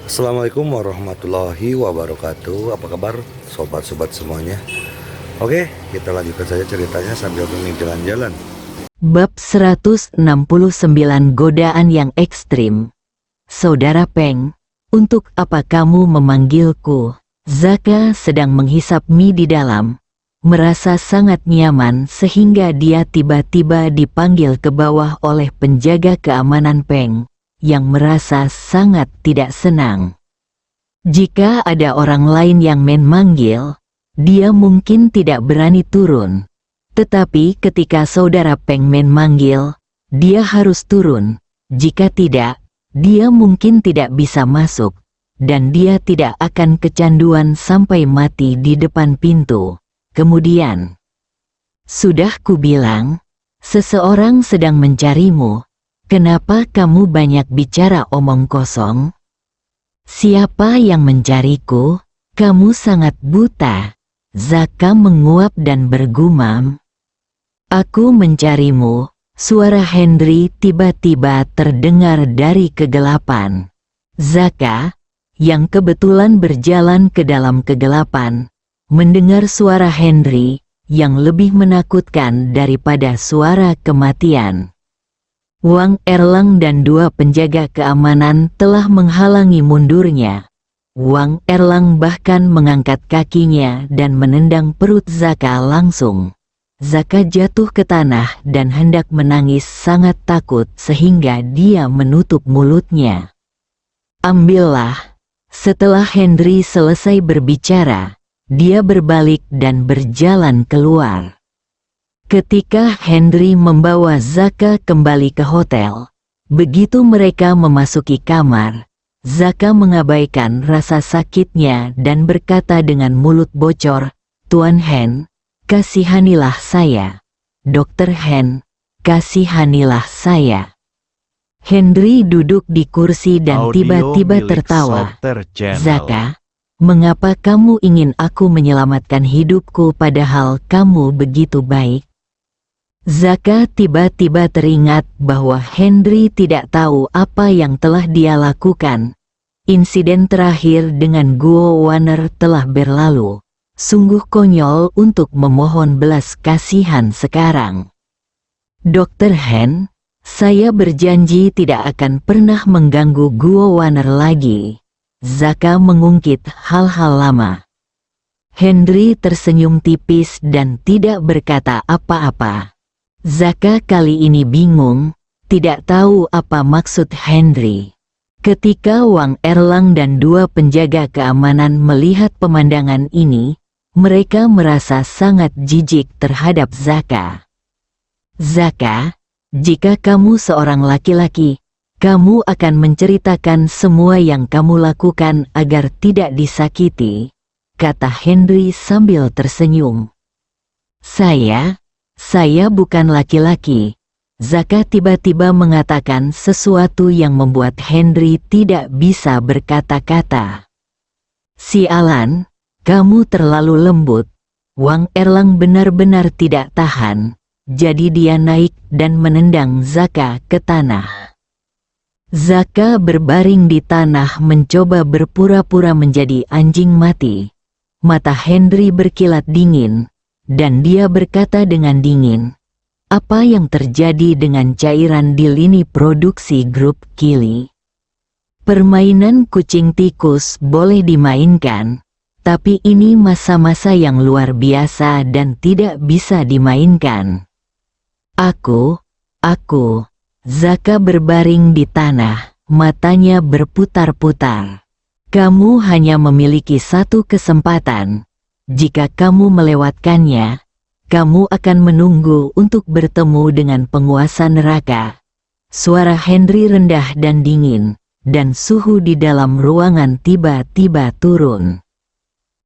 Assalamualaikum warahmatullahi wabarakatuh. Apa kabar sobat-sobat semuanya? Oke, kita lanjutkan saja ceritanya sambil jalan-jalan. Bab 169 Godaan yang ekstrim. Saudara Peng, untuk apa kamu memanggilku? Zaka sedang menghisap mie di dalam, merasa sangat nyaman sehingga dia tiba-tiba dipanggil ke bawah oleh penjaga keamanan Peng, yang merasa sangat tidak senang. Jika ada orang lain yang memanggil, dia mungkin tidak berani turun. Tetapi ketika saudara Peng memanggil, dia harus turun. Jika tidak, dia mungkin tidak bisa masuk, dan dia tidak akan kecanduan sampai mati di depan pintu. Kemudian, sudah kubilang, seseorang sedang mencarimu. Kenapa kamu banyak bicara omong kosong? Siapa yang mencariku? Kamu sangat buta. Zaka menguap dan bergumam. Aku mencarimu. Suara Henry tiba-tiba terdengar dari kegelapan. Zaka, yang kebetulan berjalan ke dalam kegelapan, mendengar suara Henry yang lebih menakutkan daripada suara kematian. Wang Erlang dan dua penjaga keamanan telah menghalangi mundurnya. Wang Erlang bahkan mengangkat kakinya dan menendang perut Zaka langsung. Zaka jatuh ke tanah dan hendak menangis sangat takut sehingga dia menutup mulutnya. Ambillah. Setelah Henry selesai berbicara, dia berbalik dan berjalan keluar. Ketika Henry membawa Zaka kembali ke hotel, begitu mereka memasuki kamar, Zaka mengabaikan rasa sakitnya dan berkata dengan mulut bocor, "Tuan Hen, kasihanilah saya. Dokter Hen, kasihanilah saya." Henry duduk di kursi dan tiba-tiba tertawa. "Zaka, mengapa kamu ingin aku menyelamatkan hidupku padahal kamu begitu baik?" Zaka tiba-tiba teringat bahwa Henry tidak tahu apa yang telah dia lakukan. Insiden terakhir dengan Guo Wanner telah berlalu. Sungguh konyol untuk memohon belas kasihan sekarang. Dokter Hen, saya berjanji tidak akan pernah mengganggu Guo Wanner lagi. Zaka mengungkit hal-hal lama. Henry tersenyum tipis dan tidak berkata apa-apa. Zaka kali ini bingung, tidak tahu apa maksud Henry. Ketika Wang Erlang dan dua penjaga keamanan melihat pemandangan ini, mereka merasa sangat jijik terhadap Zaka. "Zaka, jika kamu seorang laki-laki, kamu akan menceritakan semua yang kamu lakukan agar tidak disakiti," kata Henry sambil tersenyum. Saya bukan laki-laki." Zaka tiba-tiba mengatakan sesuatu yang membuat Henry tidak bisa berkata-kata. "Sialan, kamu terlalu lembut." Wang Erlang benar-benar tidak tahan, jadi dia naik dan menendang Zaka ke tanah. Zaka berbaring di tanah mencoba berpura-pura menjadi anjing mati. Mata Henry berkilat dingin. Dan dia berkata dengan dingin, "Apa yang terjadi dengan cairan di lini produksi grup Kili? Permainan kucing tikus boleh dimainkan, tapi ini masa-masa yang luar biasa dan tidak bisa dimainkan." Aku, Zaka berbaring di tanah, matanya berputar-putar. "Kamu hanya memiliki satu kesempatan. Jika kamu melewatkannya, kamu akan menunggu untuk bertemu dengan penguasa neraka." Suara Henry rendah dan dingin, dan suhu di dalam ruangan tiba-tiba turun.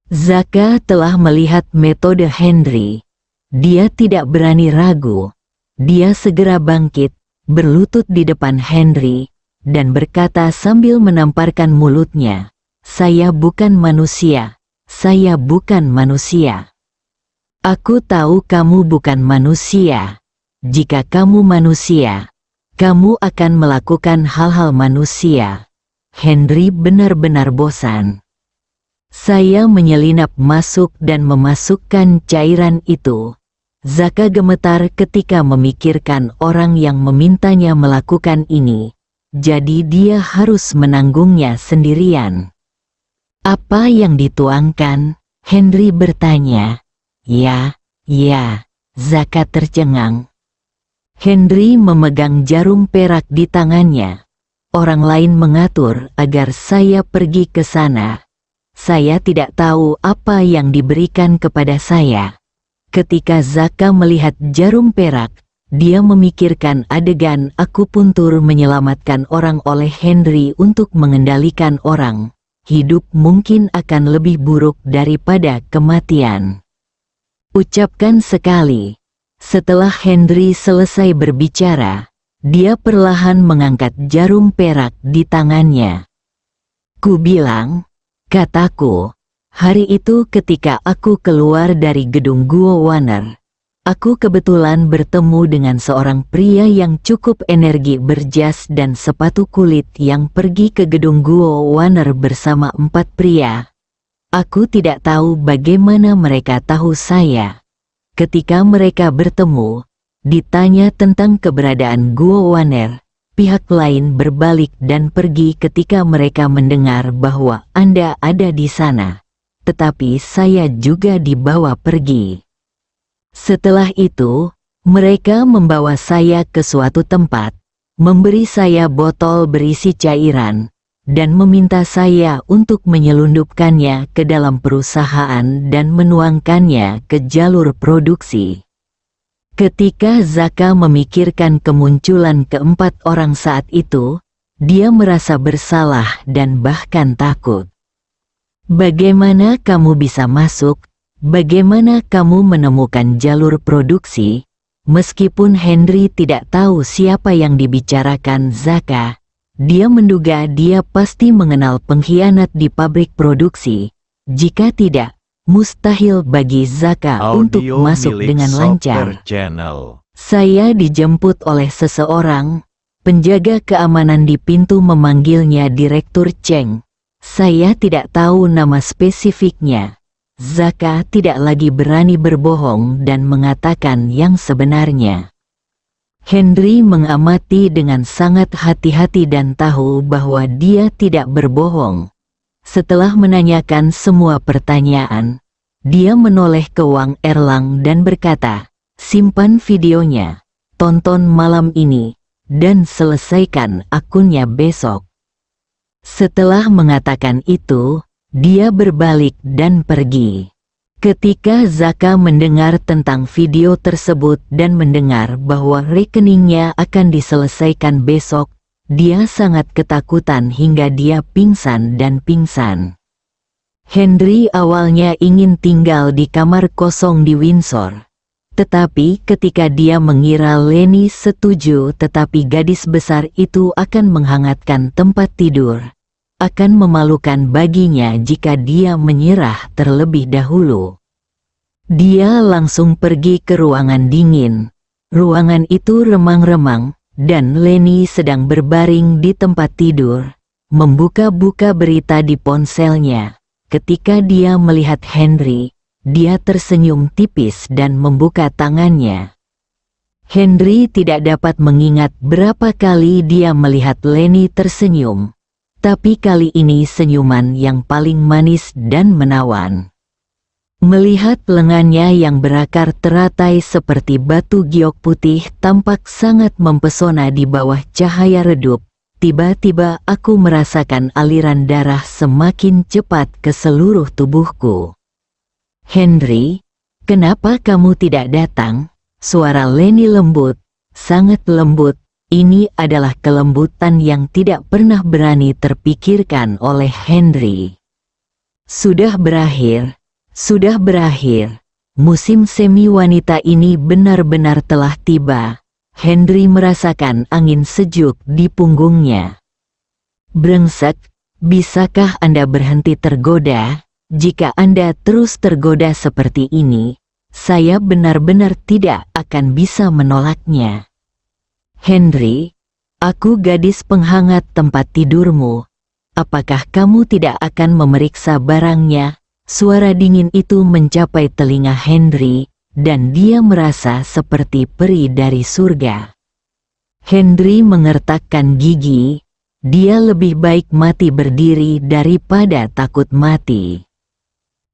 Zaka telah melihat metode Henry. Dia tidak berani ragu. Dia segera bangkit, berlutut di depan Henry, dan berkata sambil menamparkan mulutnya, "Saya bukan manusia. Saya bukan manusia." "Aku tahu kamu bukan manusia. Jika kamu manusia, kamu akan melakukan hal-hal manusia." Henry benar-benar bosan. Saya menyelinap masuk dan memasukkan cairan itu. Zaka gemetar ketika memikirkan orang yang memintanya melakukan ini. Jadi dia harus menanggungnya sendirian. Apa yang dituangkan? Henry bertanya. Ya, Zaka tercengang. Henry memegang jarum perak di tangannya. Orang lain mengatur agar saya pergi ke sana. Saya tidak tahu apa yang diberikan kepada saya. Ketika Zaka melihat jarum perak, dia memikirkan adegan akupuntur menyelamatkan orang oleh Henry untuk mengendalikan orang. Hidup mungkin akan lebih buruk daripada kematian. Ucapkan sekali. Setelah Henry selesai berbicara, dia perlahan mengangkat jarum perak di tangannya. Ku bilang, kataku, hari itu ketika aku keluar dari gedung Gua Warner, aku kebetulan bertemu dengan seorang pria yang cukup energi berjas dan sepatu kulit yang pergi ke gedung Gua Warner bersama 4 pria. Aku tidak tahu bagaimana mereka tahu saya. Ketika mereka bertemu, ditanya tentang keberadaan Gua Warner, pihak lain berbalik dan pergi ketika mereka mendengar bahwa Anda ada di sana. Tetapi saya juga dibawa pergi. Setelah itu, mereka membawa saya ke suatu tempat, memberi saya botol berisi cairan, dan meminta saya untuk menyelundupkannya ke dalam perusahaan dan menuangkannya ke jalur produksi. Ketika Zaka memikirkan kemunculan keempat orang saat itu, dia merasa bersalah dan bahkan takut. Bagaimana kamu bisa masuk? Bagaimana kamu menemukan jalur produksi? Meskipun Henry tidak tahu siapa yang dibicarakan Zaka, dia menduga dia pasti mengenal pengkhianat di pabrik produksi. Jika tidak, mustahil bagi Zaka untuk masuk dengan lancar. Saya dijemput oleh seseorang. Penjaga keamanan di pintu memanggilnya Direktur Cheng. Saya tidak tahu nama spesifiknya. Zaka tidak lagi berani berbohong dan mengatakan yang sebenarnya. Henry mengamati dengan sangat hati-hati dan tahu bahwa dia tidak berbohong. Setelah menanyakan semua pertanyaan, dia menoleh ke Wang Erlang dan berkata, simpan videonya, tonton malam ini, dan selesaikan akunnya besok. Setelah mengatakan itu, dia berbalik dan pergi. Ketika Zaka mendengar tentang video tersebut dan mendengar bahwa rekeningnya akan diselesaikan besok, dia sangat ketakutan hingga dia pingsan dan pingsan. Henry awalnya ingin tinggal di kamar kosong di Windsor. Tetapi ketika dia mengira Lenny setuju tetapi gadis besar itu akan menghangatkan tempat tidur, akan memalukan baginya jika dia menyerah terlebih dahulu. Dia langsung pergi ke ruangan dingin. Ruangan itu remang-remang, dan Lenny sedang berbaring di tempat tidur, membuka-buka berita di ponselnya. Ketika dia melihat Henry, dia tersenyum tipis dan membuka tangannya. Henry tidak dapat mengingat berapa kali dia melihat Lenny tersenyum. Tapi kali ini senyuman yang paling manis dan menawan. Melihat lengannya yang berakar teratai seperti batu giok putih tampak sangat mempesona di bawah cahaya redup, tiba-tiba aku merasakan aliran darah semakin cepat ke seluruh tubuhku. Henry, kenapa kamu tidak datang? Suara Lenny lembut, sangat lembut. Ini adalah kelembutan yang tidak pernah berani terpikirkan oleh Henry. Sudah berakhir. Musim semi wanita ini benar-benar telah tiba. Henry merasakan angin sejuk di punggungnya. Brengsek, bisakah Anda berhenti tergoda? Jika Anda terus tergoda seperti ini, saya benar-benar tidak akan bisa menolaknya. Henry, aku gadis penghangat tempat tidurmu. apakah kamu tidak akan memeriksa barangnya?" Suara dingin itu mencapai telinga Henry, dan dia merasa seperti peri dari surga. Henry mengertakkan gigi. Dia lebih baik mati berdiri daripada takut mati.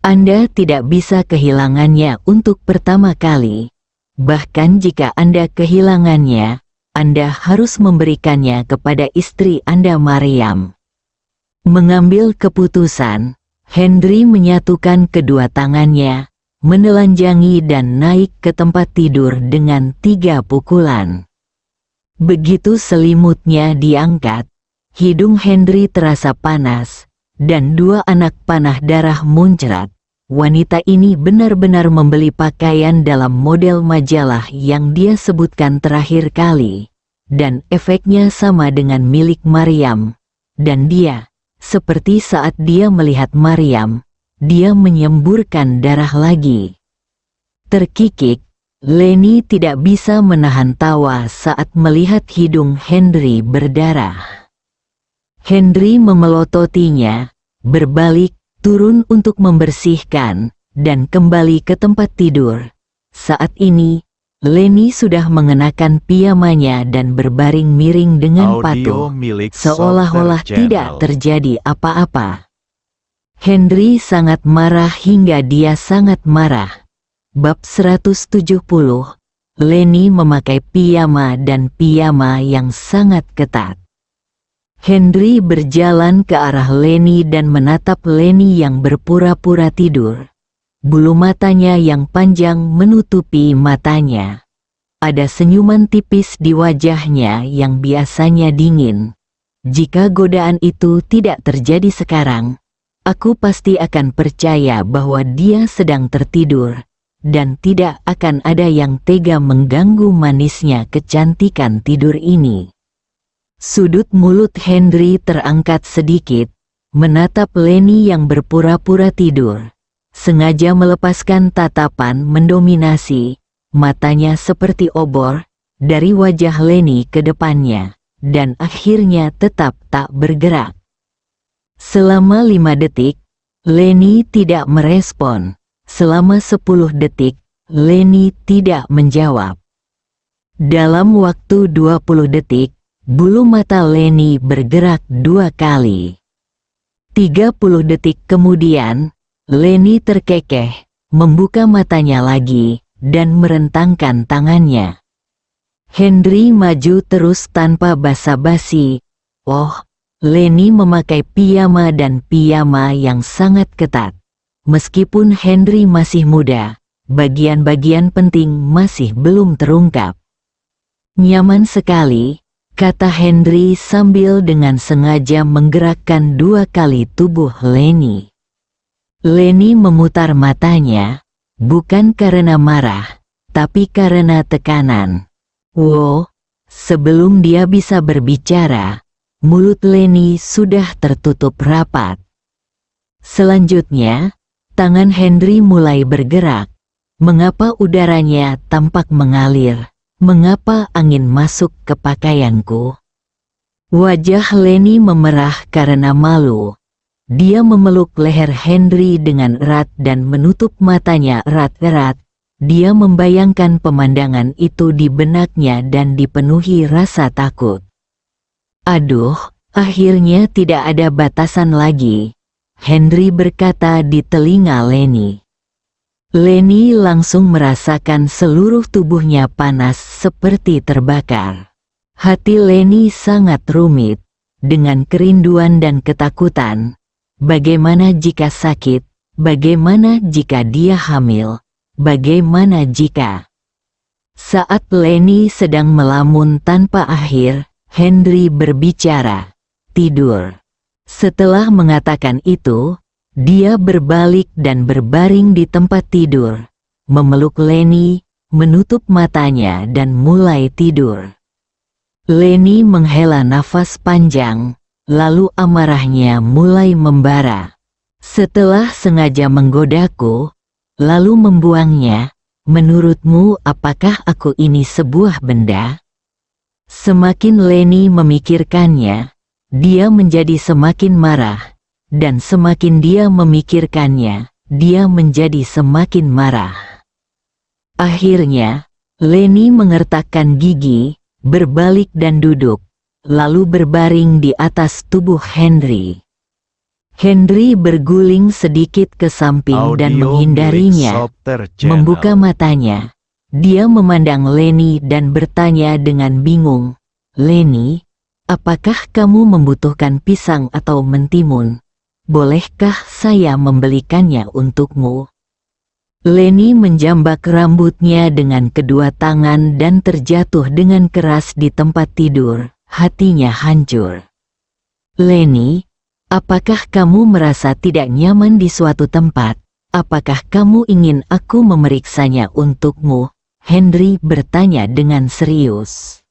Anda tidak bisa kehilangannya untuk pertama kali. Bahkan jika Anda kehilangannya, Anda harus memberikannya kepada istri Anda, Maryam. Mengambil keputusan, Henry menyatukan kedua tangannya, menelanjangi dan naik ke tempat tidur dengan 3 pukulan. Begitu selimutnya diangkat, hidung Henry terasa panas, dan 2 anak panah darah muncrat. Wanita ini benar-benar membeli pakaian dalam model majalah yang dia sebutkan terakhir kali, dan efeknya sama dengan milik Maryam. Dan dia, seperti saat dia melihat Maryam, dia menyemburkan darah lagi. Terkikik, Lenny tidak bisa menahan tawa saat melihat hidung Henry berdarah. Henry memelototinya, berbalik, turun untuk membersihkan, dan kembali ke tempat tidur. Saat ini, Lenny sudah mengenakan piyamanya dan berbaring miring dengan patuh, seolah-olah tidak terjadi apa-apa. Henry sangat marah hingga dia sangat marah. Bab 170, Lenny memakai piyama dan piyama yang sangat ketat. Henry berjalan ke arah Lenny dan menatap Lenny yang berpura-pura tidur. Bulu matanya yang panjang menutupi matanya. Ada senyuman tipis di wajahnya yang biasanya dingin. Jika godaan itu tidak terjadi sekarang, aku pasti akan percaya bahwa dia sedang tertidur, dan tidak akan ada yang tega mengganggu manisnya kecantikan tidur ini. Sudut mulut Henry terangkat sedikit, menatap Lenny yang berpura-pura tidur. Sengaja melepaskan tatapan mendominasi, matanya seperti obor, dari wajah Lenny ke depannya, dan akhirnya tetap tak bergerak. Selama 5 detik, Lenny tidak merespon. Selama 10 detik, Lenny tidak menjawab. Dalam waktu 20 detik, bulu mata Lenny bergerak 2 kali. 30 detik kemudian, Lenny terkekeh, membuka matanya lagi, dan merentangkan tangannya. Henry maju terus tanpa basa-basi. Oh, Lenny memakai piyama dan piyama yang sangat ketat. Meskipun Henry masih muda, bagian-bagian penting masih belum terungkap. Nyaman sekali, kata Henry sambil dengan sengaja menggerakkan 2 kali tubuh Lenny. Lenny memutar matanya, bukan karena marah, tapi karena tekanan. Wow, sebelum dia bisa berbicara, mulut Lenny sudah tertutup rapat. Selanjutnya, tangan Henry mulai bergerak. Mengapa udaranya tampak mengalir? Mengapa angin masuk ke pakaianku? Wajah Lenny memerah karena malu. Dia memeluk leher Henry dengan erat dan menutup matanya erat-erat. Dia membayangkan pemandangan itu di benaknya dan dipenuhi rasa takut. Aduh, akhirnya tidak ada batasan lagi, Henry berkata di telinga Lenny. Lenny langsung merasakan seluruh tubuhnya panas seperti terbakar. Hati Lenny sangat rumit, dengan kerinduan dan ketakutan. Bagaimana jika sakit? Bagaimana jika dia hamil? Bagaimana jika... Saat Lenny sedang melamun tanpa akhir, Henry berbicara. Tidur. Setelah mengatakan itu, dia berbalik dan berbaring di tempat tidur, memeluk Lenny, menutup matanya dan mulai tidur. Lenny menghela nafas panjang, lalu amarahnya mulai membara. Setelah sengaja menggodaku, lalu membuangnya, menurutmu apakah aku ini sebuah benda? Semakin Lenny memikirkannya, dia menjadi semakin marah, dan semakin dia memikirkannya, dia menjadi semakin marah. Akhirnya, Leni mengertakkan gigi, berbalik dan duduk, lalu berbaring di atas tubuh Henry. Henry berguling sedikit ke samping dan menghindarinya, membuka matanya. Dia memandang Leni dan bertanya dengan bingung, "Leni, apakah kamu membutuhkan pisang atau mentimun? Bolehkah saya membelikannya untukmu?" Leni menjambak rambutnya dengan kedua tangan dan terjatuh dengan keras di tempat tidur, hatinya hancur. "Leni, apakah kamu merasa tidak nyaman di suatu tempat? Apakah kamu ingin aku memeriksanya untukmu?" Henry bertanya dengan serius.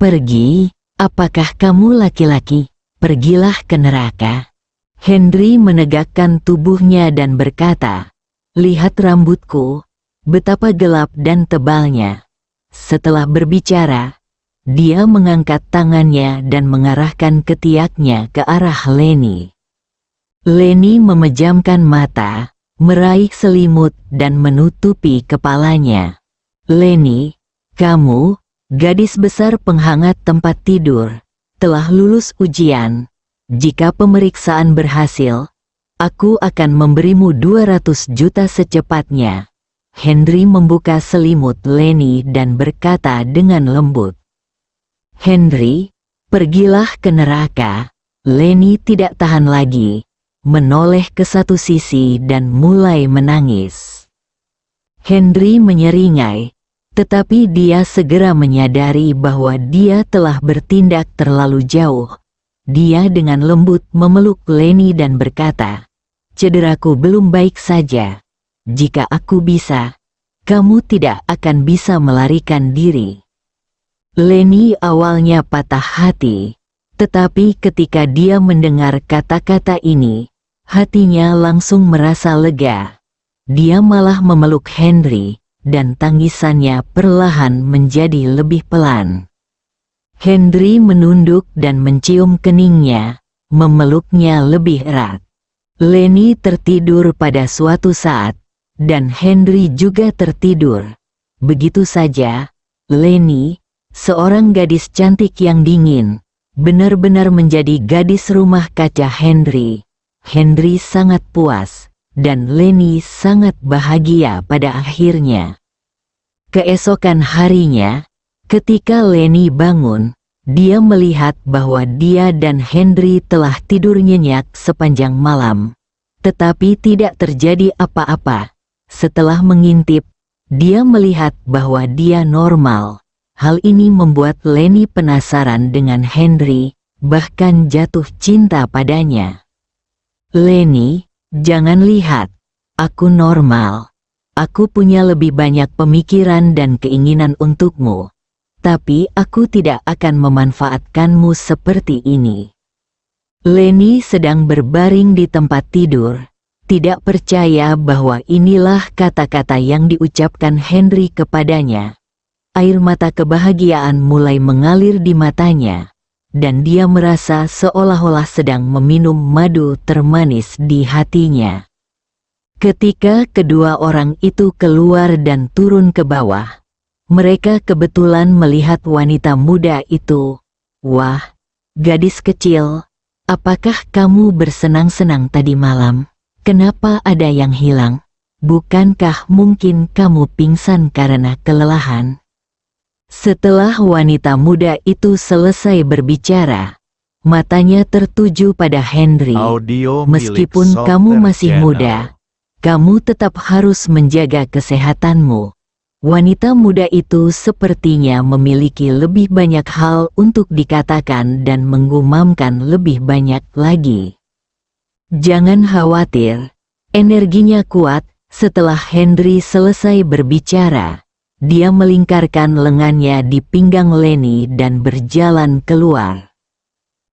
"Pergi, apakah kamu laki-laki? Pergilah ke neraka." Henry menegakkan tubuhnya dan berkata, "Lihat rambutku, betapa gelap dan tebalnya." Setelah berbicara, dia mengangkat tangannya dan mengarahkan ketiaknya ke arah Leni. Leni memejamkan mata, meraih selimut dan menutupi kepalanya. "Leni, kamu, gadis besar penghangat tempat tidur, telah lulus ujian. Jika pemeriksaan berhasil, aku akan memberimu 200 juta secepatnya." Henry membuka selimut Leni dan berkata dengan lembut, "Henry, pergilah ke neraka." Leni tidak tahan lagi, menoleh ke satu sisi dan mulai menangis. Henry menyeringai, tetapi dia segera menyadari bahwa dia telah bertindak terlalu jauh. Dia dengan lembut memeluk Leni dan berkata, "Cederaku belum baik saja. Jika aku bisa, kamu tidak akan bisa melarikan diri." Leni awalnya patah hati, tetapi ketika dia mendengar kata-kata ini, hatinya langsung merasa lega. Dia malah memeluk Henry, dan tangisannya perlahan menjadi lebih pelan. Henry menunduk dan mencium keningnya, memeluknya lebih erat. Leni tertidur pada suatu saat, dan Henry juga tertidur. Begitu saja, Leni, seorang gadis cantik yang dingin, benar-benar menjadi gadis rumah kaca Henry. Henry sangat puas, dan Leni sangat bahagia pada akhirnya. Keesokan harinya, ketika Leni bangun, dia melihat bahwa dia dan Henry telah tidur nyenyak sepanjang malam. Tetapi tidak terjadi apa-apa. Setelah mengintip, dia melihat bahwa dia normal. Hal ini membuat Leni penasaran dengan Henry, bahkan jatuh cinta padanya. "Leni, jangan lihat, aku normal. Aku punya lebih banyak pemikiran dan keinginan untukmu. Tapi aku tidak akan memanfaatkanmu seperti ini." Leni sedang berbaring di tempat tidur, tidak percaya bahwa inilah kata-kata yang diucapkan Henry kepadanya. Air mata kebahagiaan mulai mengalir di matanya, dan dia merasa seolah-olah sedang meminum madu termanis di hatinya. Ketika kedua orang itu keluar dan turun ke bawah, mereka kebetulan melihat wanita muda itu. "Wah, gadis kecil, apakah kamu bersenang-senang tadi malam? Kenapa ada yang hilang? Bukankah mungkin kamu pingsan karena kelelahan?" Setelah wanita muda itu selesai berbicara, matanya tertuju pada Henry. "Meskipun kamu masih muda, kamu tetap harus menjaga kesehatanmu." Wanita muda itu sepertinya memiliki lebih banyak hal untuk dikatakan dan menggumamkan lebih banyak lagi. "Jangan khawatir, energinya kuat." Setelah Henry selesai berbicara, dia melingkarkan lengannya di pinggang Leni dan berjalan keluar.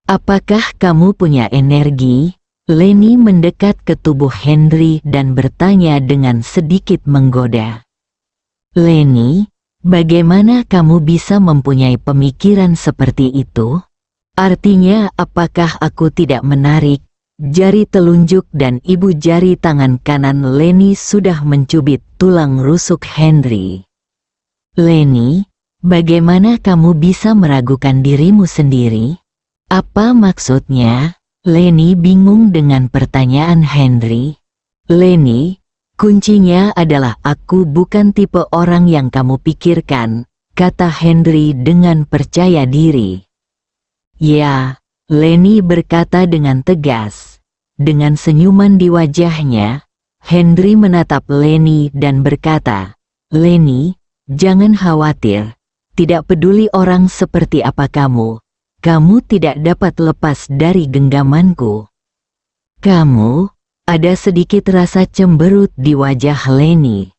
"Apakah kamu punya energi?" Leni mendekat ke tubuh Henry dan bertanya dengan sedikit menggoda. "Leni, bagaimana kamu bisa mempunyai pemikiran seperti itu?" Artinya apakah aku tidak menarik? Jari telunjuk dan ibu jari tangan kanan Lenny sudah mencubit tulang rusuk Henry. Lenny, bagaimana kamu bisa meragukan dirimu sendiri? Apa maksudnya? Lenny bingung dengan pertanyaan Henry. Lenny, kuncinya adalah aku bukan tipe orang yang kamu pikirkan, kata Henry dengan percaya diri. Ya, Lenny berkata dengan tegas. Dengan senyuman di wajahnya, Henry menatap Lenny dan berkata, Lenny, jangan khawatir, tidak peduli orang seperti apa kamu tidak dapat lepas dari genggamanku. Kamu, ada sedikit rasa cemberut di wajah Lenny.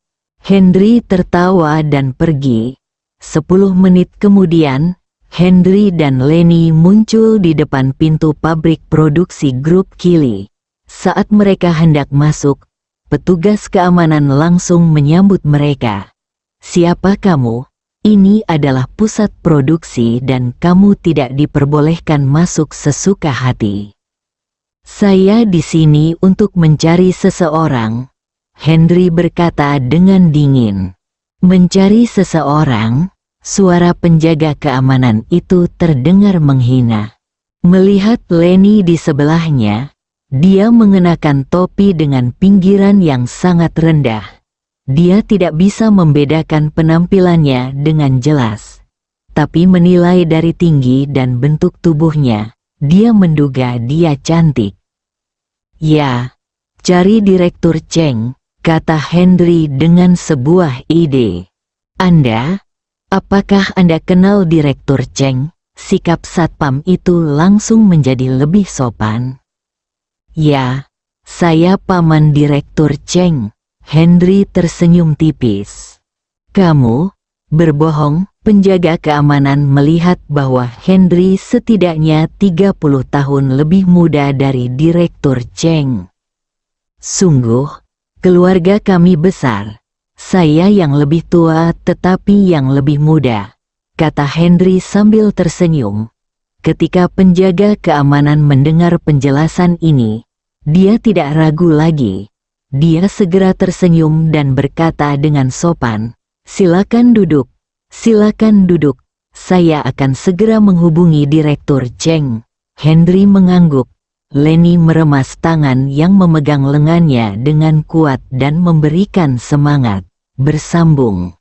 Henry tertawa dan pergi. 10 menit kemudian, Henry dan Lenny muncul di depan pintu pabrik produksi grup Kili. Saat mereka hendak masuk, petugas keamanan langsung menyambut mereka. Siapa kamu? Ini adalah pusat produksi dan kamu tidak diperbolehkan masuk sesuka hati. Saya di sini untuk mencari seseorang, Henry berkata dengan dingin. Mencari seseorang? Suara penjaga keamanan itu terdengar menghina. Melihat Lenny di sebelahnya, dia mengenakan topi dengan pinggiran yang sangat rendah. Dia tidak bisa membedakan penampilannya dengan jelas. Tapi menilai dari tinggi dan bentuk tubuhnya, dia menduga dia cantik. Ya, cari Direktur Cheng, kata Henry dengan sebuah ide. Anda? Apakah Anda kenal Direktur Cheng? Sikap satpam itu langsung menjadi lebih sopan. Ya, saya paman Direktur Cheng. Henry tersenyum tipis. Kamu berbohong. Penjaga keamanan melihat bahwa Henry setidaknya 30 tahun lebih muda dari Direktur Cheng. Sungguh, keluarga kami besar. Saya yang lebih tua tetapi yang lebih muda, kata Henry sambil tersenyum. Ketika penjaga keamanan mendengar penjelasan ini, dia tidak ragu lagi. Dia segera tersenyum dan berkata dengan sopan, silakan duduk, silakan duduk. Saya akan segera menghubungi Direktur Cheng. Henry mengangguk. Lenny meremas tangan yang memegang lengannya dengan kuat dan memberikan semangat. Bersambung.